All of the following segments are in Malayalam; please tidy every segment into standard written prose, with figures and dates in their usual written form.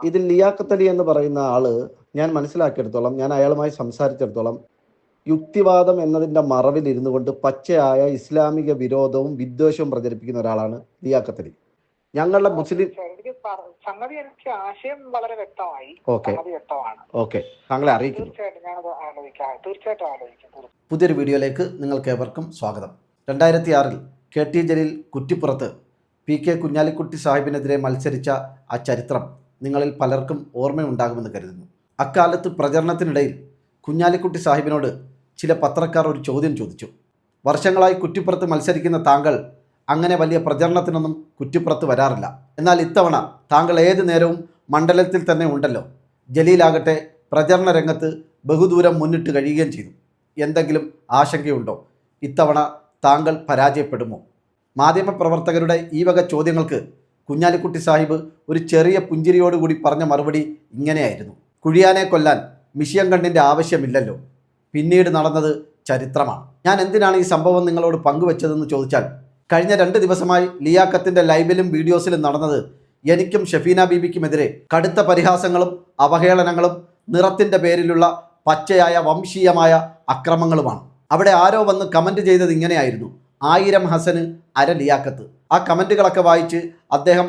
ഇതിൽ ലിയാഖത്ത് അലി എന്ന് പറയുന്ന ആള് ഞാൻ മനസ്സിലാക്കിയെടുത്തോളം, ഞാൻ അയാളുമായി സംസാരിച്ചിടത്തോളം, യുക്തിവാദം എന്നതിന്റെ മറവിൽ ഇരുന്നു കൊണ്ട് പച്ചയായ ഇസ്ലാമിക വിരോധവും വിദ്വേഷവും പ്രചരിപ്പിക്കുന്ന ഒരാളാണ് ലിയാഖത്ത് അലി. ഞങ്ങളുടെ മുസ്ലിം സംഗതി എനിക്ക് ആശയം വളരെ വ്യക്തമായി. ഓക്കെ, താങ്കളെ അറിയിക്കുന്നു. തീർച്ചയായിട്ടും ആലോചിക്കും. പുതിയൊരു വീഡിയോയിലേക്ക് നിങ്ങൾക്ക് ഏവർക്കും സ്വാഗതം. 2006 KT ജലീൽ കുറ്റിപ്പുറത്ത് PK കുഞ്ഞാലിക്കുട്ടി സാഹിബിനെതിരെ മത്സരിച്ച ആ ചരിത്രം നിങ്ങളിൽ പലർക്കും ഓർമ്മയുണ്ടാകുമെന്ന് കരുതുന്നു. അക്കാലത്ത് പ്രചരണത്തിനിടയിൽ കുഞ്ഞാലിക്കുട്ടി സാഹിബിനോട് ചില പത്രക്കാർ ഒരു ചോദ്യം ചോദിച്ചു. വർഷങ്ങളായി കുറ്റിപ്പുറത്ത് മത്സരിക്കുന്ന താങ്കൾ അങ്ങനെ വലിയ പ്രചരണത്തിനൊന്നും കുറ്റിപ്പുറത്ത് വരാറില്ല. എന്നാൽ ഇത്തവണ താങ്കൾ ഏത് നേരവും മണ്ഡലത്തിൽ തന്നെ ഉണ്ടല്ലോ. ജലീലാകട്ടെ പ്രചരണ രംഗത്ത് ബഹുദൂരം മുന്നിട്ട് കഴിയുകയും ചെയ്തു. എന്തെങ്കിലും ആശങ്കയുണ്ടോ? ഇത്തവണ താങ്കൾ പരാജയപ്പെടുമോ? മാധ്യമപ്രവർത്തകരുടെ ഈ വക ചോദ്യങ്ങൾക്ക് കുഞ്ഞാലിക്കുട്ടി സാഹിബ് ഒരു ചെറിയ പുഞ്ചിരിയോടുകൂടി പറഞ്ഞ മറുപടി ഇങ്ങനെയായിരുന്നു: കുഴിയാനെ കൊല്ലാൻ മിഷിയം കണ്ണിൻ്റെ ആവശ്യമില്ലല്ലോ. പിന്നീട് നടന്നത് ചരിത്രമാണ്. ഞാൻ എന്തിനാണ് ഈ സംഭവം നിങ്ങളോട് പങ്കുവെച്ചതെന്ന് ചോദിച്ചാൽ, കഴിഞ്ഞ 2 ദിവസമായി ലിയാഖത്തിൻ്റെ ലൈവിലും വീഡിയോസിലും നടന്നത് എനിക്കും ഷഫീന ബീബിക്കുമെതിരെ കടുത്ത പരിഹാസങ്ങളും അവഹേളനങ്ങളും നിറത്തിൻ്റെ പേരിലുള്ള പച്ചയായ വംശീയമായ അക്രമങ്ങളുമാണ്. അവിടെ ആരോ വന്ന് കമൻറ്റ് ചെയ്തത് ഇങ്ങനെയായിരുന്നു: 1000 ഹസന് അര ലിയാഖത്ത്. ആ കമൻറ്റുകളൊക്കെ വായിച്ച് അദ്ദേഹം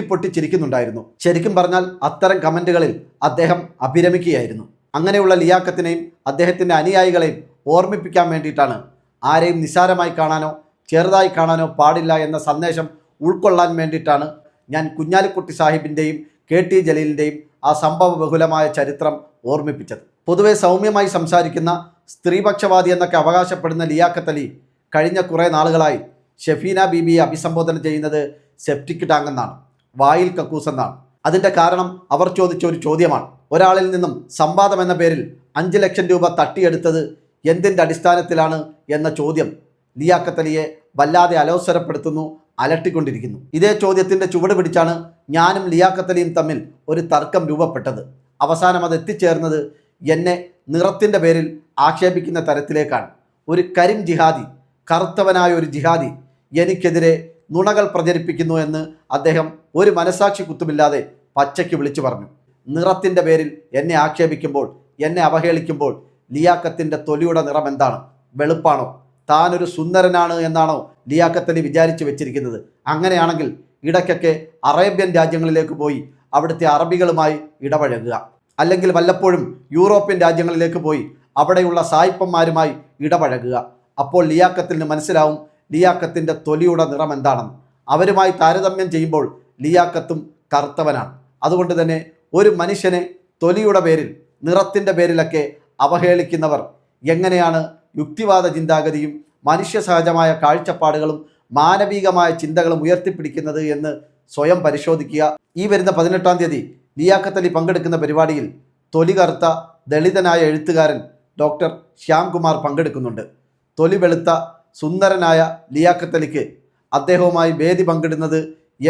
പൊട്ടിച്ചിരിക്കുന്നുണ്ടായിരുന്നു. ശരിക്കും പറഞ്ഞാൽ അത്തരം കമൻറ്റുകളിൽ അദ്ദേഹം അഭിരമിക്കുകയായിരുന്നു. അങ്ങനെയുള്ള ലിയാഖത്തിനെയും അദ്ദേഹത്തിൻ്റെ അനുയായികളെയും ഓർമ്മിപ്പിക്കാൻ വേണ്ടിയിട്ടാണ്, ആരെയും നിസ്സാരമായി കാണാനോ ചെറുതായി കാണാനോ പാടില്ല എന്ന സന്ദേശം ഉൾക്കൊള്ളാൻ വേണ്ടിയിട്ടാണ് ഞാൻ കുഞ്ഞാലിക്കുട്ടി സാഹിബിൻ്റെയും KT ജലീലിൻ്റെയും ആ സംഭവ ബഹുലമായ ചരിത്രം ഓർമ്മിപ്പിച്ചത്. പൊതുവെ സൗമ്യമായി സംസാരിക്കുന്ന സ്ത്രീപക്ഷവാദി എന്നൊക്കെ അവകാശപ്പെടുന്ന ലിയാഖത്ത് അലി കഴിഞ്ഞ കുറേ നാളുകളായി ഷഫീന ബീബിയെ അഭിസംബോധന ചെയ്യുന്നത് സെപ്റ്റിക് ടാങ്ക് എന്നാണ്, വായിൽ കക്കൂസ് എന്നാണ്. അതിൻ്റെ കാരണം അവർ ചോദിച്ച ഒരു ചോദ്യമാണ്. ഒരാളിൽ നിന്നും സംവാദം എന്ന പേരിൽ 5 ലക്ഷം രൂപ തട്ടിയെടുത്തത് എന്തിൻ്റെ അടിസ്ഥാനത്തിലാണ് എന്ന ചോദ്യം ലിയാഖത്ത് അലിയെ വല്ലാതെ അലോസരപ്പെടുത്തുന്നു, അലട്ടിക്കൊണ്ടിരിക്കുന്നു. ഇതേ ചോദ്യത്തിൻ്റെ ചുവട് പിടിച്ചാണ് ഞാനും ലിയാഖത്ത് അലിയും തമ്മിൽ ഒരു തർക്കം രൂപപ്പെട്ടത്. അവസാനം അത് എത്തിച്ചേർന്നത് എന്നെ നിറത്തിൻ്റെ പേരിൽ ആക്ഷേപിക്കുന്ന തരത്തിലേക്കാണ്. ഒരു കരിം ജിഹാദി, കറുത്തവനായ ഒരു ജിഹാദി എനിക്കെതിരെ നുണകൾ പ്രചരിപ്പിക്കുന്നു എന്ന് അദ്ദേഹം ഒരു മനസാക്ഷി കുത്തുമില്ലാതെ പച്ചയ്ക്ക് വിളിച്ചു പറഞ്ഞു. നിറത്തിൻ്റെ പേരിൽ എന്നെ ആക്ഷേപിക്കുമ്പോൾ, എന്നെ അവഹേളിക്കുമ്പോൾ ലിയാഖത്തിൻ്റെ തൊലിയുടെ നിറം എന്താണ്? വെളുപ്പാണോ? താനൊരു സുന്ദരനാണ് എന്നാണോ ലിയാഖത്ത് അലി വിചാരിച്ചു വെച്ചിരിക്കുന്നത്? അങ്ങനെയാണെങ്കിൽ ഇടയ്ക്കൊക്കെ അറേബ്യൻ രാജ്യങ്ങളിലേക്ക് പോയി അവിടുത്തെ അറബികളുമായി ഇടപഴകുക, അല്ലെങ്കിൽ വല്ലപ്പോഴും യൂറോപ്യൻ രാജ്യങ്ങളിലേക്ക് പോയി അവിടെയുള്ള സായിപ്പന്മാരുമായി ഇടപഴകുക. അപ്പോൾ ലിയാഖത്തിന് മനസ്സിലാവും ലിയാഖത്തിൻ്റെ തൊലിയുടെ നിറം എന്താണെന്ന്. അവരുമായി താരതമ്യം ചെയ്യുമ്പോൾ ലിയാഖത്തും കറുത്തവനാണ്. അതുകൊണ്ട് തന്നെ ഒരു മനുഷ്യനെ തൊലിയുടെ പേരിൽ, നിറത്തിൻ്റെ പേരിലൊക്കെ അവഹേളിക്കുന്നവർ എങ്ങനെയാണ് യുക്തിവാദ ചിന്താഗതിയും മനുഷ്യ സഹജമായ കാഴ്ചപ്പാടുകളും മാനവികമായ ചിന്തകളും ഉയർത്തിപ്പിടിക്കുന്നത് എന്ന് സ്വയം പരിശോധിക്കുക. ഈ വരുന്ന 18-ാം തീയതി ലിയാഖത്ത് അലി പങ്കെടുക്കുന്ന പരിപാടിയിൽ തൊലി കറുത്ത ദളിതനായ എഴുത്തുകാരൻ ഡോക്ടർ ശ്യാംകുമാർ പങ്കെടുക്കുന്നുണ്ട്. തൊലി വെളുത്ത സുന്ദരനായ ലിയാഖത്ത് അലിക്ക് അദ്ദേഹവുമായി വേദി പങ്കിടുന്നത്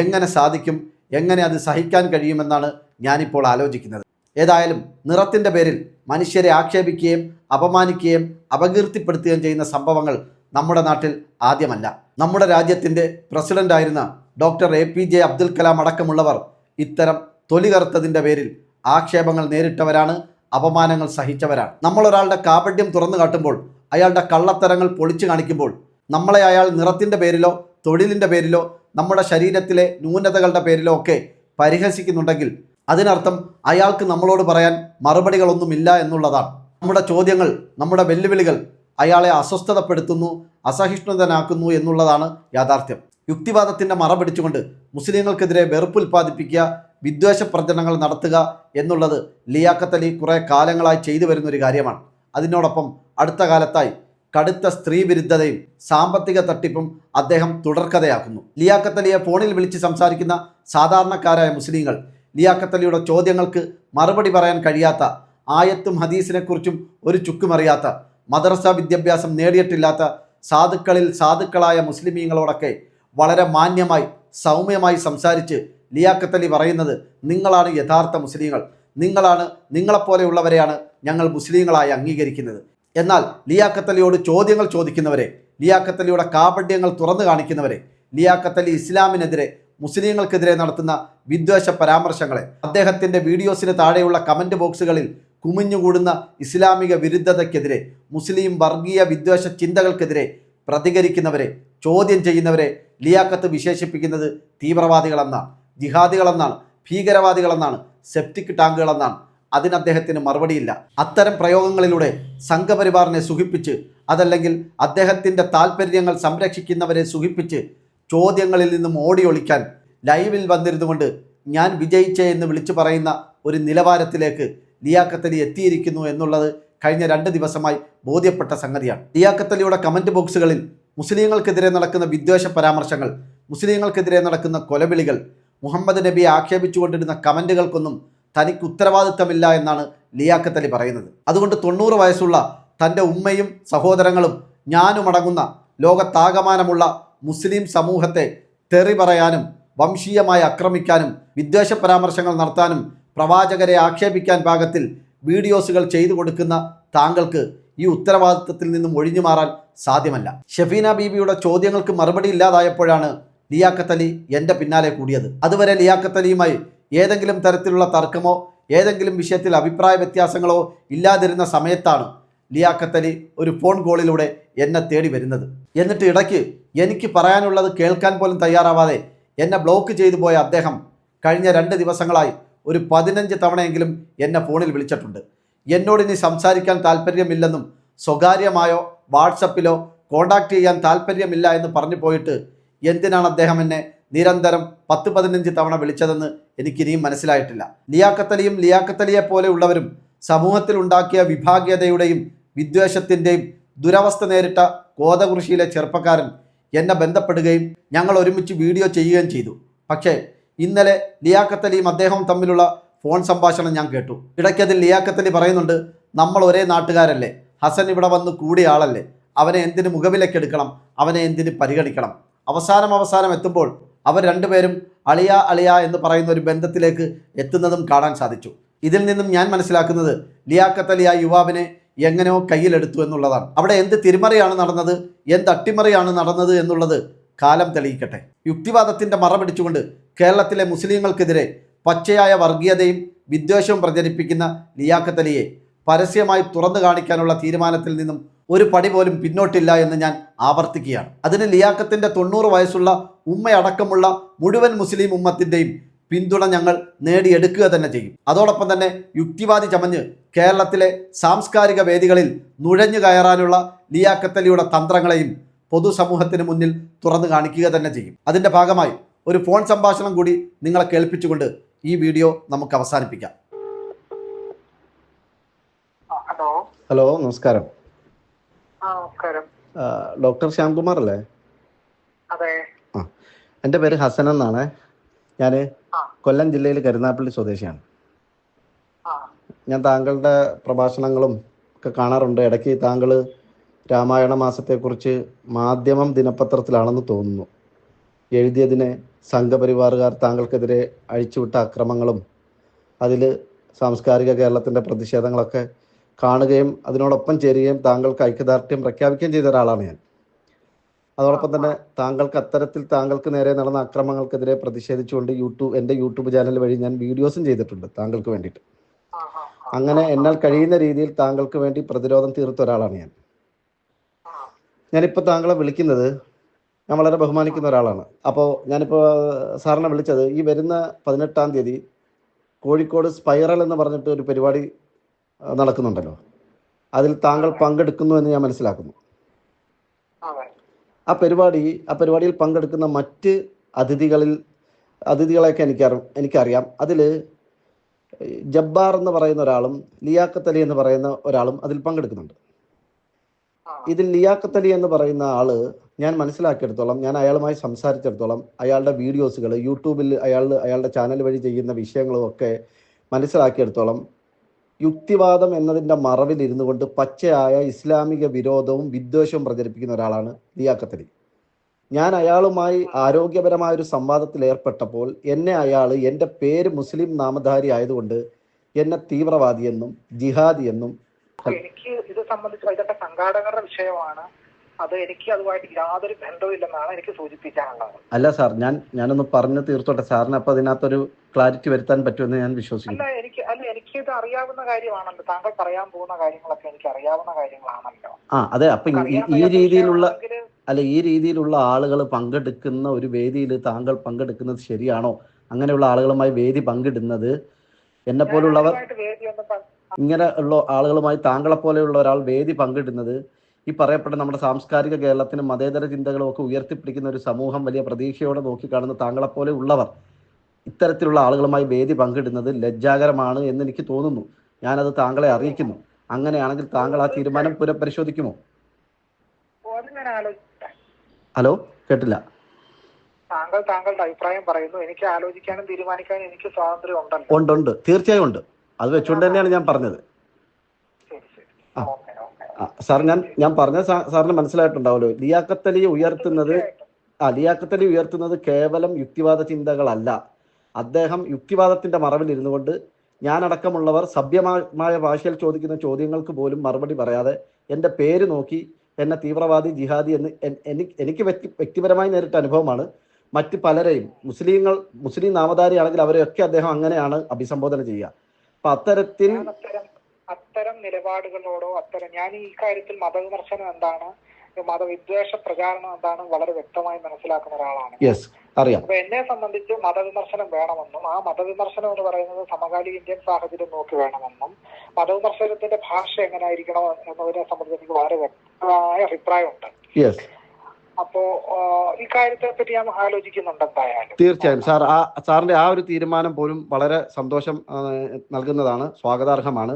എങ്ങനെ സാധിക്കും, എങ്ങനെ അത് സഹിക്കാൻ കഴിയുമെന്നാണ് ഞാനിപ്പോൾ ആലോചിക്കുന്നത്. ഏതായാലും നിറത്തിൻ്റെ പേരിൽ മനുഷ്യരെ ആക്ഷേപിക്കുകയും അപമാനിക്കുകയും അപകീർത്തിപ്പെടുത്തുകയും ചെയ്യുന്ന സംഭവങ്ങൾ നമ്മുടെ നാട്ടിൽ ആദ്യമല്ല. നമ്മുടെ രാജ്യത്തിൻ്റെ പ്രസിഡൻ്റായിരുന്ന ഡോക്ടർ APJ അബ്ദുൽ കലാം അടക്കമുള്ളവർ ഇത്തരം തൊലി കറുത്തതിൻ്റെ പേരിൽ ആക്ഷേപങ്ങൾ നേരിട്ടവരാണ്, അപമാനങ്ങൾ സഹിച്ചവരാണ്. നമ്മളൊരാളുടെ കാപട്യം തുറന്നു കാട്ടുമ്പോൾ, അയാളുടെ കള്ളത്തരങ്ങൾ പൊളിച്ചു കാണിക്കുമ്പോൾ, നമ്മളെ അയാൾ നിറത്തിൻ്റെ പേരിലോ തൊഴിലിൻ്റെ പേരിലോ നമ്മുടെ ശരീരത്തിലെ ന്യൂനതകളുടെ പേരിലോ ഒക്കെ പരിഹസിക്കുന്നുണ്ടെങ്കിൽ അതിനർത്ഥം അയാൾക്ക് നമ്മളോട് പറയാൻ മറുപടികളൊന്നുമില്ല എന്നുള്ളതാണ്. നമ്മുടെ ചോദ്യങ്ങൾ, നമ്മുടെ വെല്ലുവിളികൾ അയാളെ അസ്വസ്ഥതപ്പെടുത്തുന്നു, അസഹിഷ്ണുതനാക്കുന്നു എന്നുള്ളതാണ് യാഥാർത്ഥ്യം. യുക്തിവാദത്തിൻ്റെ മറ പിടിച്ചുകൊണ്ട് മുസ്ലിങ്ങൾക്കെതിരെ വെറുപ്പ് ഉൽപ്പാദിപ്പിക്കുക, വിദ്വേഷ പ്രചരണങ്ങൾ നടത്തുക എന്നുള്ളത് ലിയാഖത്ത് അലി കുറേ കാലങ്ങളായി ചെയ്തു വരുന്നൊരു കാര്യമാണ്. അതിനോടൊപ്പം അടുത്ത കാലത്തായി കടുത്ത സ്ത്രീ വിരുദ്ധതയും സാമ്പത്തിക തട്ടിപ്പും അദ്ദേഹം തുടർക്കഥയാക്കുന്നു. ലിയാഖത്ത് അലിയെ ഫോണിൽ വിളിച്ച് സംസാരിക്കുന്ന സാധാരണക്കാരായ മുസ്ലിങ്ങൾ, ലിയാഖത്ത് അലിയുടെ ചോദ്യങ്ങൾക്ക് മറുപടി പറയാൻ കഴിയാത്ത, ആയത്തും ഹദീസിനെക്കുറിച്ചും ഒരു ചുക്കുമറിയാത്ത, മദ്രസ വിദ്യാഭ്യാസം നേടിയിട്ടില്ലാത്ത സാധുക്കളിൽ സാധുക്കളായ മുസ്ലിമീങ്ങളോടൊക്കെ വളരെ മാന്യമായി സൗമ്യമായി സംസാരിച്ച് ലിയാഖത്ത് അലി പറയുന്നത്, നിങ്ങളാണ് യഥാർത്ഥ മുസ്ലിങ്ങൾ, നിങ്ങളെപ്പോലെയുള്ളവരെയാണ് ഞങ്ങൾ മുസ്ലിങ്ങളായി അംഗീകരിക്കുന്നത്. എന്നാൽ ലിയാഖത്ത് അലിയോട് ചോദ്യങ്ങൾ ചോദിക്കുന്നവരെ, ലിയാഖത്ത് അലിയുടെ കാപട്യങ്ങൾ തുറന്നു കാണിക്കുന്നവരെ, ലിയാഖത്ത് അലി ഇസ്ലാമിനെതിരെ മുസ്ലിങ്ങൾക്കെതിരെ നടത്തുന്ന വിദ്വേഷ പരാമർശങ്ങളെ, അദ്ദേഹത്തിൻ്റെ വീഡിയോസിന് താഴെയുള്ള കമൻറ്റ് ബോക്സുകളിൽ കുമിഞ്ഞുകൂടുന്ന ഇസ്ലാമിക വിരുദ്ധതയ്ക്കെതിരെ, മുസ്ലിം വർഗീയ വിദ്വേഷ ചിന്തകൾക്കെതിരെ പ്രതികരിക്കുന്നവരെ, ചോദ്യം ചെയ്യുന്നവരെ ലിയാഖത്ത് വിശേഷിപ്പിക്കുന്നത് തീവ്രവാദികളെന്നാണ്, ജിഹാദികളെന്നാണ്, ഭീകരവാദികളെന്നാണ്, സെപ്റ്റിക് ടാങ്കുകളെന്നാണ്. അതിന് അദ്ദേഹത്തിന് മറുപടിയില്ല. അത്തരം പ്രയോഗങ്ങളിലൂടെ സംഘപരിവാറിനെ സുഖിപ്പിച്ച്, അതല്ലെങ്കിൽ അദ്ദേഹത്തിൻ്റെ താല്പര്യങ്ങൾ സംരക്ഷിക്കുന്നവരെ സുഖിപ്പിച്ച് ചോദ്യങ്ങളിൽ നിന്നും ഓടി ഒളിക്കാൻ ലൈവിൽ വന്നിരുന്നുകൊണ്ട് ഞാൻ വിജയിച്ചേ എന്ന് വിളിച്ചു പറയുന്ന ഒരു നിലവാരത്തിലേക്ക് ലിയാഖത്ത് അലി എത്തിയിരിക്കുന്നു എന്നുള്ളത് കഴിഞ്ഞ 2 ദിവസമായി ബോധ്യപ്പെട്ട സംഗതിയാണ്. ലിയാഖത്ത് അലിയുടെ കമൻറ്റ് ബോക്സുകളിൽ മുസ്ലിങ്ങൾക്കെതിരെ നടക്കുന്ന വിദ്വേഷ പരാമർശങ്ങൾ, മുസ്ലിങ്ങൾക്കെതിരെ നടക്കുന്ന കൊലവിളികൾ, മുഹമ്മദ് നബിയെ ആക്ഷേപിച്ചുകൊണ്ടിരുന്ന കമൻറ്റുകൾക്കൊന്നും തനിക്ക് ഉത്തരവാദിത്തമില്ല എന്നാണ് ലിയാഖത്ത് അലി പറയുന്നത്. അതുകൊണ്ട് 90 വയസ്സുള്ള തൻ്റെ ഉമ്മയും സഹോദരങ്ങളും ഞാനുമടങ്ങുന്ന ലോകത്താകമാനമുള്ള മുസ്ലിം സമൂഹത്തെ തെറി പറയാനും വംശീയമായി ആക്രമിക്കാനും വിദ്വേഷ പരാമർശങ്ങൾ നടത്താനും പ്രവാചകരെ ആക്ഷേപിക്കാൻ പാകത്തിൽ വീഡിയോസുകൾ ചെയ്തു കൊടുക്കുന്ന താങ്കൾക്ക് ഈ ഉത്തരവാദിത്തത്തിൽ നിന്നും ഒഴിഞ്ഞു മാറാൻ സാധ്യമല്ല. ഷെഫീന ബീബിയുടെ ചോദ്യങ്ങൾക്ക് മറുപടി ഇല്ലാതായപ്പോഴാണ് ലിയാഖത്ത് അലി എൻ്റെ പിന്നാലെ കൂടിയത്. അതുവരെ ലിയാഖത്ത് അലിയുമായി ഏതെങ്കിലും തരത്തിലുള്ള തർക്കമോ ഏതെങ്കിലും വിഷയത്തിൽ അഭിപ്രായ വ്യത്യാസങ്ങളോ ഇല്ലാതിരുന്ന സമയത്താണ് ലിയാഖത്ത് അലി ഒരു ഫോൺ കോളിലൂടെ എന്നെ തേടി വരുന്നത്. എന്നിട്ട് ഇടയ്ക്ക് എനിക്ക് പറയാനുള്ളത് കേൾക്കാൻ പോലും തയ്യാറാവാതെ എന്നെ ബ്ലോക്ക് ചെയ്തു പോയ അദ്ദേഹം കഴിഞ്ഞ 2 ദിവസങ്ങളായി ഒരു 15 തവണയെങ്കിലും എന്നെ ഫോണിൽ വിളിച്ചിട്ടുണ്ട്. എന്നോടിനി സംസാരിക്കാൻ താല്പര്യമില്ലെന്നും സ്വകാര്യമായോ വാട്സപ്പിലോ കോണ്ടാക്ട് ചെയ്യാൻ താല്പര്യമില്ല എന്ന് പറഞ്ഞു പോയിട്ട് എന്തിനാണ് അദ്ദേഹം എന്നെ നിരന്തരം 10-15 തവണ വിളിച്ചതെന്ന് എനിക്കിനിയും മനസ്സിലായിട്ടില്ല. ലിയാഖത്ത് അലിയും ലിയാഖത്ത് അലിയെ പോലെയുള്ളവരും സമൂഹത്തിൽ ഉണ്ടാക്കിയ വിഭാഗീയതയുടെയും വിദ്വേഷത്തിൻ്റെയും ദുരവസ്ഥ നേരിട്ട കോതകുറിശിയിലെ ചെറുപ്പക്കാരൻ എന്നെ ബന്ധപ്പെടുകയും ഞങ്ങൾ ഒരുമിച്ച് വീഡിയോ ചെയ്യുകയും ചെയ്തു. പക്ഷേ ഇന്നലെ ലിയാഖത്ത് അലിയും അദ്ദേഹവും തമ്മിലുള്ള ഫോൺ സംഭാഷണം ഞാൻ കേട്ടു. ഇടയ്ക്കതിൽ ലിയാഖത്ത് അലി പറയുന്നുണ്ട്, നമ്മൾ ഒരേ നാട്ടുകാരല്ലേ, ഹസൻ ഇവിടെ വന്ന് കൂടിയ ആളല്ലേ, അവനെ എന്തിന് മുഖവിലക്കെടുക്കണം, അവനെ എന്തിന് പരിഗണിക്കണം. അവസാനം എത്തുമ്പോൾ അവർ രണ്ടുപേരും അളിയ അളിയ എന്ന് പറയുന്ന ഒരു ബന്ധത്തിലേക്ക് എത്തുന്നതും കാണാൻ സാധിച്ചു. ഇതിൽ നിന്നും ഞാൻ മനസ്സിലാക്കുന്നത് ലിയാഖത്ത് അലി ആ യുവാവിനെ എങ്ങനെയോ കയ്യിലെടുത്തു എന്നുള്ളതാണ്. അവിടെ എന്ത് തിരിമറിയാണ് നടന്നത്, എന്ത് അട്ടിമറിയാണ് നടന്നത് എന്നുള്ളത് കാലം തെളിയിക്കട്ടെ. യുക്തിവാദത്തിൻ്റെ മറ പിടിച്ചുകൊണ്ട് കേരളത്തിലെ മുസ്ലിങ്ങൾക്കെതിരെ പച്ചയായ വർഗീയതയും വിദ്വേഷവും പ്രചരിപ്പിക്കുന്ന ലിയാഖത്ത് അലിയെ പരസ്യമായി തുറന്നു കാണിക്കാനുള്ള തീരുമാനത്തിൽ നിന്നും ഒരു പടി പോലും പിന്നോട്ടില്ല എന്ന് ഞാൻ ആവർത്തിക്കുകയാണ്. അതിന് ലിയാഖത്തിൻ്റെ 90 വയസ്സുള്ള ഉമ്മയടക്കമുള്ള മുഴുവൻ മുസ്ലിം ഉമ്മത്തിൻ്റെയും പിന്തുണ ഞങ്ങൾ നേടിയെടുക്കുക തന്നെ ചെയ്യും. അതോടൊപ്പം തന്നെ യുക്തിവാദി ചമഞ്ഞ് കേരളത്തിലെ സാംസ്കാരിക വേദികളിൽ നുഴഞ്ഞു കയറാനുള്ള ലിയാഖത്ത് അലിയുടെ തന്ത്രങ്ങളെയും പൊതുസമൂഹത്തിന് മുന്നിൽ തുറന്നു കാണിക്കുക തന്നെ ചെയ്യും. അതിൻ്റെ ഭാഗമായി ഒരു ഫോൺ സംഭാഷണം കൂടി നിങ്ങളെ കേൾപ്പിച്ചുകൊണ്ട് ഈ വീഡിയോ നമുക്ക് അവസാനിപ്പിക്കാം. ഹലോ, നമസ്കാരം. ഡോക്ടർ ശ്യാംകുമാർ അല്ലേ? അതെ. എൻ്റെ പേര് ഹസൻ എന്നാണ്. ഞാൻ കൊല്ലം ജില്ലയിൽ കരുനാഗപ്പള്ളി സ്വദേശിയാണ്. ഞാൻ താങ്കളുടെ പ്രഭാഷണങ്ങളും ഒക്കെ കാണാറുണ്ട്. ഇടയ്ക്ക് താങ്കൾ രാമായണ മാസത്തെക്കുറിച്ച് മാധ്യമം ദിനപത്രത്തിലാണെന്ന് തോന്നുന്നു എഴുതിയതിനെ സംഘപരിവാറുകാർ താങ്കൾക്കെതിരെ അഴിച്ചുവിട്ട അക്രമങ്ങളും അതിൽ സാംസ്കാരിക കേരളത്തിൻ്റെ പ്രതിഷേധങ്ങളൊക്കെ കാണുകയും അതിനോടൊപ്പം ചേരുകയും താങ്കൾക്ക് ഐക്യദാർഢ്യം പ്രഖ്യാപിക്കുകയും ചെയ്ത ഒരാളാണ് ഞാൻ. അതോടൊപ്പം തന്നെ താങ്കൾക്ക് അത്തരത്തിൽ താങ്കൾക്ക് നേരെ നടന്ന അക്രമങ്ങൾക്കെതിരെ പ്രതിഷേധിച്ചുകൊണ്ട് എൻ്റെ യൂട്യൂബ് ചാനൽ വഴി ഞാൻ വീഡിയോസും ചെയ്തിട്ടുണ്ട് താങ്കൾക്ക് വേണ്ടിയിട്ട്. അങ്ങനെ എന്നാൽ കഴിയുന്ന രീതിയിൽ താങ്കൾക്ക് വേണ്ടി പ്രതിരോധം തീർത്ത ഒരാളാണ് ഞാൻ. ഞാനിപ്പോൾ താങ്കളെ വിളിക്കുന്നത്, ഞാൻ വളരെ ബഹുമാനിക്കുന്ന ഒരാളാണ്. അപ്പോൾ ഞാനിപ്പോൾ സാറിനെ വിളിച്ചത് ഈ വരുന്ന 18-ാം തീയതി കോഴിക്കോട് സ്പൈറൽ എന്ന് പറഞ്ഞിട്ട് ഒരു പരിപാടി നടക്കുന്നുണ്ടല്ലോ, അതിൽ താങ്കൾ പങ്കെടുക്കുന്നു എന്ന് ഞാൻ മനസ്സിലാക്കുന്നു. ആ പരിപാടിയിൽ പങ്കെടുക്കുന്ന മറ്റ് അതിഥികളെയൊക്കെ എനിക്കറിയാം. അതിൽ ജബ്ബാർ എന്ന് പറയുന്ന ഒരാളും ലിയാഖത്ത് അലി എന്ന് പറയുന്ന ഒരാളും അതിൽ പങ്കെടുക്കുന്നുണ്ട്. ഇതിൽ ലിയാഖത്ത് അലി എന്ന് പറയുന്ന ആള് ഞാൻ മനസ്സിലാക്കിയെടുത്തോളം, ഞാൻ അയാളുമായി സംസാരിച്ചിടത്തോളം, അയാളുടെ വീഡിയോസുകൾ യൂട്യൂബിൽ അയാളുടെ ചാനൽ വഴി ചെയ്യുന്ന വിഷയങ്ങളും ഒക്കെ മനസ്സിലാക്കിയെടുത്തോളം യുക്തിവാദം എന്നതിൻ്റെ മറവിൽ ഇരുന്നു കൊണ്ട് പച്ചയായ ഇസ്ലാമിക വിരോധവും വിദ്വേഷവും പ്രചരിപ്പിക്കുന്ന ഒരാളാണ് ലിയാഖത്ത് അലി. ഞാൻ അയാളുമായി ആരോഗ്യപരമായൊരു സംവാദത്തിൽ ഏർപ്പെട്ടപ്പോൾ അയാൾ എൻ്റെ പേര് മുസ്ലിം നാമധാരി ആയതുകൊണ്ട് എന്നെ തീവ്രവാദിയെന്നും ജിഹാദിയെന്നും. എനിക്ക് ഇത് സംബന്ധിച്ച് ഇതൊക്കെ സംഘാടകരുടെ വിഷയമാണ്. അത് എനിക്ക് അതുമായിട്ട് യാതൊരു ബന്ധവും ഇല്ലെന്നാണ് എനിക്ക് സൂചിപ്പിക്കാനുള്ളത്. അല്ല സാർ, ഞാനൊന്ന് പറഞ്ഞു തീർത്തോട്ടെ സാറിന്, അപ്പൊ അതിനകത്തൊരു ക്ലാരിറ്റി വരുത്താൻ പറ്റുമെന്ന് ഞാൻ വിശ്വസിക്കുന്നു. എനിക്കിത് അറിയാവുന്ന കാര്യമാണല്ലോ. താങ്കൾ പറയാൻ പോകുന്ന കാര്യങ്ങളൊക്കെ എനിക്ക് അറിയാവുന്ന കാര്യങ്ങളാണല്ലോ. അതെ. അപ്പൊ ഈ രീതിയിലുള്ള ആളുകൾ പങ്കെടുക്കുന്ന ഒരു വേദിയിൽ താങ്കൾ പങ്കെടുക്കുന്നത് ശരിയാണോ? അങ്ങനെയുള്ള ആളുകളുമായി വേദി പങ്കിടുന്നത്, എന്നെ പോലുള്ളവർ ഇങ്ങനെ ഉള്ള ആളുകളുമായി താങ്കളെ പോലെയുള്ള ഒരാൾ വേദി പങ്കിടുന്നത്, ഈ പറയപ്പെട്ട നമ്മുടെ സാംസ്കാരിക കേരളത്തിന് മതേതര ചിന്തകളും ഒക്കെ ഉയർത്തിപ്പിടിക്കുന്ന ഒരു സമൂഹം വലിയ പ്രതീക്ഷയോടെ നോക്കിക്കാണുന്ന താങ്കളെപ്പോലെ ഉള്ളവർ ഇത്തരത്തിലുള്ള ആളുകളുമായി വേദി പങ്കിടുന്നത് ലജ്ജാകരമാണ് എന്ന് എനിക്ക് തോന്നുന്നു. ഞാനത് താങ്കളെ അറിയിക്കുന്നു. അങ്ങനെയാണെങ്കിൽ താങ്കൾ ആ തീരുമാനം പുനഃപരിശോധിക്കുമോ? ഹലോ, കേട്ടില്ല. താങ്കളുടെ അഭിപ്രായം പറയുന്നു, എനിക്ക് ആലോചിക്കാനും തീരുമാനിക്കാനും എനിക്ക് സ്വാതന്ത്ര്യം ഉണ്ടല്ലോ. ഉണ്ട്, തീർച്ചയായും ഉണ്ട്. അത് വെച്ചുകൊണ്ട് തന്നെയാണ് ഞാൻ പറഞ്ഞത്. സാർ, ഞാൻ പറഞ്ഞ സാറിന് മനസ്സിലായിട്ടുണ്ടാവല്ലോ. ലിയാഖത്ത് അലി ഉയർത്തുന്നത് കേവലം യുക്തിവാദ ചിന്തകളല്ല. അദ്ദേഹം യുക്തിവാദത്തിന്റെ മറവിൽ ഇരുന്നു കൊണ്ട് ഞാനടക്കമുള്ളവർ സഭ്യമായ ഭാഷയിൽ ചോദിക്കുന്ന ചോദ്യങ്ങൾക്ക് പോലും മറുപടി പറയാതെ എൻ്റെ പേര് നോക്കി എന്നെ തീവ്രവാദി, ജിഹാദി എന്ന് എനിക്ക് വ്യക്തിപരമായി നേരിട്ട അനുഭവമാണ്. മറ്റ് പലരെയും മുസ്ലിം നാമധാരിയാണെങ്കിൽ അവരെയൊക്കെ അദ്ദേഹം അങ്ങനെയാണ് അഭിസംബോധന ചെയ്യുക. അപ്പൊ അത്തരം നിലപാടുകളോടോ ഞാൻ ഈ കാര്യത്തിൽ മതവിമർശനം എന്താണ്, മതവിദ്വേഷ പ്രചാരണം എന്താണ് വളരെ വ്യക്തമായി മനസ്സിലാക്കുന്ന ഒരാളാണ്. അറിയാം. അപ്പൊ എന്നെ സംബന്ധിച്ച് മതവിമർശനം വേണമെന്നും ആ മതവിമർശനം എന്ന് പറയുന്നത് സമകാലിക ഇന്ത്യൻ സാഹചര്യം നോക്കി വേണമെന്നും മതവിമർശനത്തിന്റെ ഭാഷ എങ്ങനെയായിരിക്കണം എന്നതിനെ സംബന്ധിച്ച് എനിക്ക് വളരെ വ്യക്തമായ അഭിപ്രായമുണ്ട്. അപ്പോ ഈ കാര്യത്തെ പറ്റി ഞാൻ ആലോചിക്കുന്നുണ്ട്. എന്തായാലും തീർച്ചയായും സാറിന്റെ ആ ഒരു തീരുമാനം പോലും വളരെ സന്തോഷം നൽകുന്നതാണ്, സ്വാഗതാർഹമാണ്.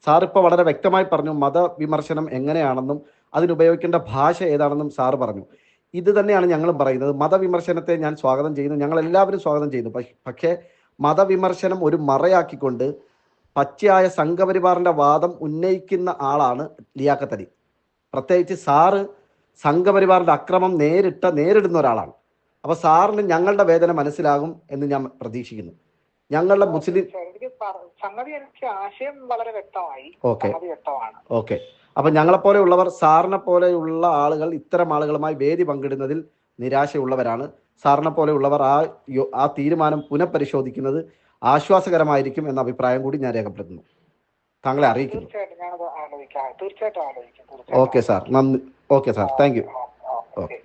സാർ ഇപ്പോൾ വളരെ വ്യക്തമായി പറഞ്ഞു മതവിമർശനം എങ്ങനെയാണെന്നും അതിനുപയോഗിക്കേണ്ട ഭാഷ ഏതാണെന്നും സാർ പറഞ്ഞു. ഇത് തന്നെയാണ് ഞങ്ങളും പറയുന്നത്. മതവിമർശനത്തെ ഞാൻ സ്വാഗതം ചെയ്യുന്നു, ഞങ്ങൾ എല്ലാവരും സ്വാഗതം ചെയ്യുന്നു. പക്ഷേ മതവിമർശനം ഒരു മറയാക്കിക്കൊണ്ട് പച്ചയായ സംഘപരിവാറിന്റെ വാദം ഉന്നയിക്കുന്ന ആളാണ് ലിയാഖത്ത് അലി. പ്രത്യേകിച്ച് സാറ് സംഘപരിവാറിന്റെ അക്രമം നേരിടുന്ന ഒരാളാണ്. അപ്പൊ സാറിന് ഞങ്ങളുടെ വേദന മനസ്സിലാകും എന്ന് ഞാൻ പ്രതീക്ഷിക്കുന്നു. ഞങ്ങളുടെ മുസ്ലിം സംഗതി എനിക്ക് ആശയം വളരെ വ്യക്തമായി. ഓക്കെ. അപ്പൊ ഞങ്ങളെപ്പോലെ ഉള്ളവർ, സാറിനെ പോലെയുള്ള ആളുകൾ ഇത്തരം ആളുകളുമായി വേദി പങ്കിടുന്നതിൽ നിരാശയുള്ളവരാണ്. സാറിനെ പോലെയുള്ളവർ ആ തീരുമാനം പുനഃപരിശോധിക്കുന്നത് ആശ്വാസകരമായിരിക്കും എന്ന അഭിപ്രായം കൂടി ഞാൻ രേഖപ്പെടുത്തുന്നു, താങ്കളെ അറിയിക്കുന്നു. തീർച്ചയായിട്ടും ആലോചിക്കും. ഓക്കെ സാർ, നന്ദി. Okay sir, thank you. Okay.